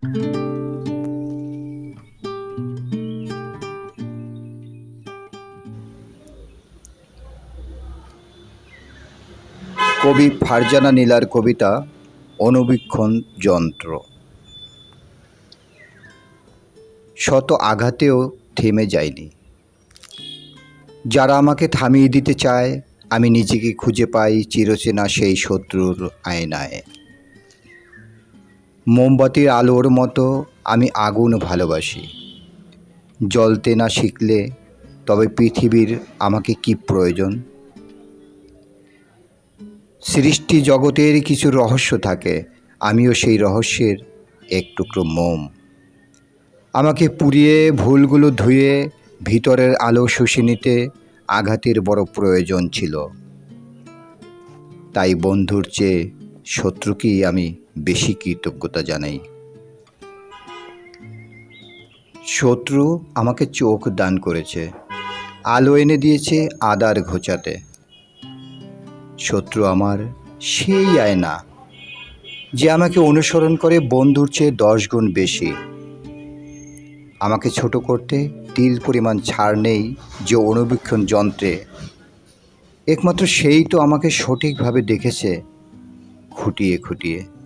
কবি ফারজানা নীলার কবিতা অনুবীক্ষণ যন্ত্র। শত আঘাতেও থেমে যায়নি। যারা আমাকে থামিয়ে দিতে চায়, আমি নিজেকে খুঁজে পাই চিরচেনা সেই শত্রুর আয়নায়। মোমবাতির আলোর মতো আমি আগুন ভালোবাসি। জ্বলতে না শিখলে তবে পৃথিবীর আমাকে কি প্রয়োজন? সৃষ্টি জগতের কিছু রহস্য থাকে, আমিও সেই রহস্যের এক টুকরো মোম। আমাকে পুড়িয়ে ভুলগুলো ধুয়ে ভিতরের আলো শুষে নিতে আঘাতের বড় প্রয়োজন ছিল। তাই বন্ধুর চেয়ে শত্রুকেই আমি বেশি কৃতজ্ঞতা জানাই। শত্রু আমাকে চোখ দান করেছে, আলো এনে দিয়েছে আদার ঘোচাতে। শত্রু আমার সেই আয়না যে আমাকে অনুসরণ করে বন্ধুর চেয়ে 10 গুণ বেশি। আমাকে ছোট করতে তিল পরিমাণ ছাড় নেই যে অনুবীক্ষণ যন্ত্রে। একমাত্র সেই তো আমাকে সঠিকভাবে দেখেছে খুঁটিয়ে খুঁটিয়ে।